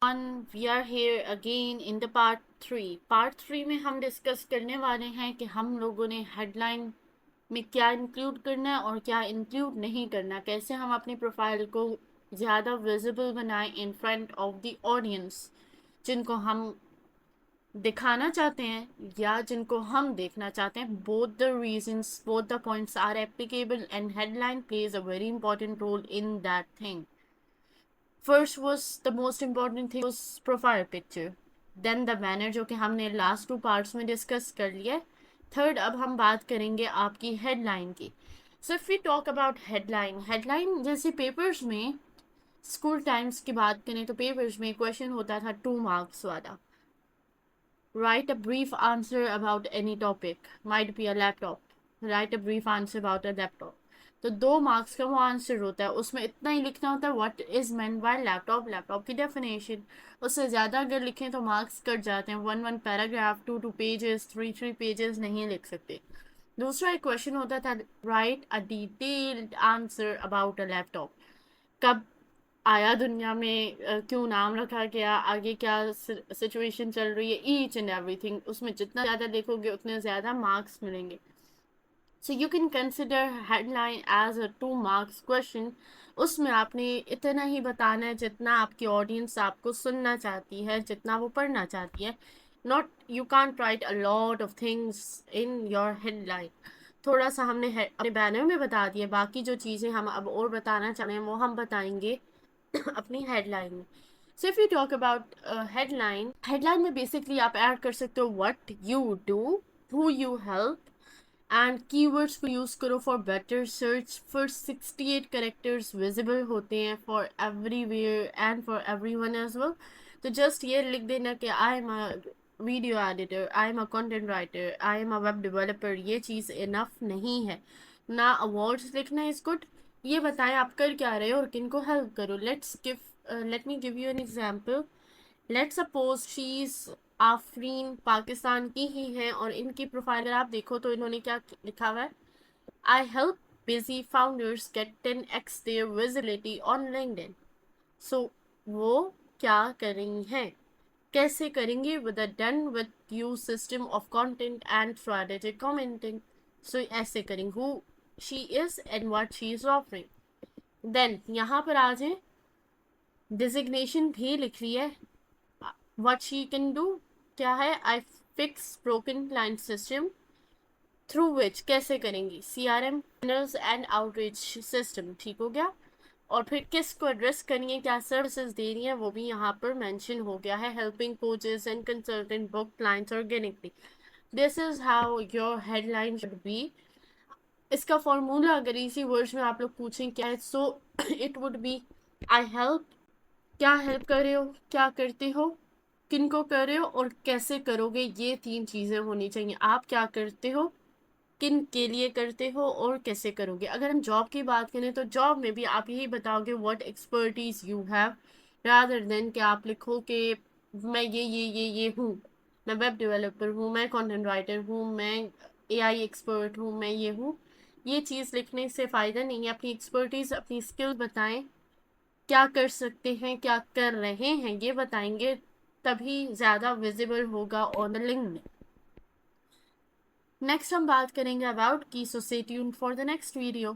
We are here again in the part 3 में हम discuss करने वाले हैं कि हम लोगों ने हेडलाइन में क्या इंक्लूड करना है और क्या इंक्लूड नहीं करना, कैसे हम अपनी प्रोफाइल को ज़्यादा विजिबल बनाएं in front of the audience जिनको हम दिखाना चाहते हैं या जिनको हम देखना चाहते हैं. Both the reasons, both the points are applicable and headline plays a very important role in that thing. First was the most important thing was profile picture, then the banner जो कि हमने लास्ट 2 पार्ट्स में discuss कर लिया. Third, अब हम बात करेंगे आपकी हेडलाइन की. So if we talk about headline, headline जैसे पेपर्स में, स्कूल टाइम्स की बात करें तो पेपर्स में क्वेश्चन होता था 2 मार्क्स वाला. Write a brief answer about any topic. Might be a laptop. Write a brief answer about a laptop. तो 2 मार्क्स का वो आंसर होता है, उसमें इतना ही लिखना होता है what is meant by laptop, laptop की डेफिनेशन. उससे ज़्यादा अगर लिखें तो मार्क्स कट जाते हैं. 1 पैराग्राफ, 2 पेजेस, 3 पेजेस नहीं लिख सकते. दूसरा एक क्वेश्चन होता था, right a detailed answer about a laptop. कब आया दुनिया में, क्यों नाम रखा गया, आगे क्या सिचुएशन चल रही है, ईच एंड एवरीथिंग. उसमें जितना ज़्यादा देखोगे उतने ज़्यादा मार्क्स मिलेंगे. So you can consider headline as a 2 marks question. उसमें आपने इतना ही बताना है जितना आपकी ऑडियंस आपको सुनना चाहती है, जितना वो पढ़ना चाहती है. Not, you can't right a lot of things in your headline. थोड़ा सा हमने अपने बैनर में बता दिया, बाकी जो चीज़ें हम अब और बताना चाह रहे हैं वो हम बताएंगे अपनी हेडलाइन में. So if you talk about headline, headline में बेसिकली आप ऐड कर सकते हो what you do, who you help, and keywords को यूज़ करो for better search. First 68 characters visible होते हैं for everywhere and for everyone as well. तो जस्ट ये लिख देना कि I am a video editor, I am a content writer, I am a web developer, ये चीज़ इनफ नहीं है ना. अवार्ड्स लिखना इज़ गुड. ये बताएं आप कर क्या रहे हो और किन को हेल्प करो. Let me give you an example. Let suppose she is Afreen, Pakistan की ही हैं, और इनकी प्रोफाइल अगर आप देखो तो इन्होंने क्या लिखा हुआ है, I help busy founders get 10x their visibility on LinkedIn. So वो क्या करेंगी हैं, कैसे करेंगे, with a done with you system of content and strategic commenting. So ऐसे करेंगे who she is and what she is offering. Then यहाँ पर आ जाए, डिजिग्नेशन भी लिख रही है. व्हाट शी कैन डू क्या है, I fix broken client system through which, कैसे करेंगी, CRM एंड आउटरीच सिस्टम. ठीक हो गया. और फिर किसको एड्रेस करेंगे, क्या सर्विसेज दे रही हैं, वो भी यहाँ पर मेंशन हो गया है. Helping coaches and consultant book clients organically. This is how your headline should be. इसका फॉर्मूला अगर इसी वर्ड्स में आप लोग पूछें क्या है, so it would be, I help, क्या हेल्प कर रहे हो, क्या करते हो, किन को कर रहे हो और कैसे करोगे. ये 3 चीज़ें होनी चाहिए. आप क्या करते हो, किन के लिए करते हो और कैसे करोगे. अगर हम जॉब की बात करें तो जॉब में भी आप यही बताओगे what expertise you have, rather than कि आप लिखो कि मैं ये हूँ, मैं वेब डेवलपर हूँ, मैं कंटेंट राइटर हूँ, मैं AI एक्सपर्ट हूँ, मैं ये हूँ. ये चीज़ लिखने से फ़ायदा नहीं है. अपनी एक्सपर्टीज़, अपनी स्किल बताएं, क्या कर सकते हैं, क्या कर रहे हैं, ये बताएंगे, तभी ज़्यादा विजिबल होगा ऑन द लिंक. नेक्स्ट हम बात करेंगे अबाउट की, so stay tuned for the next video.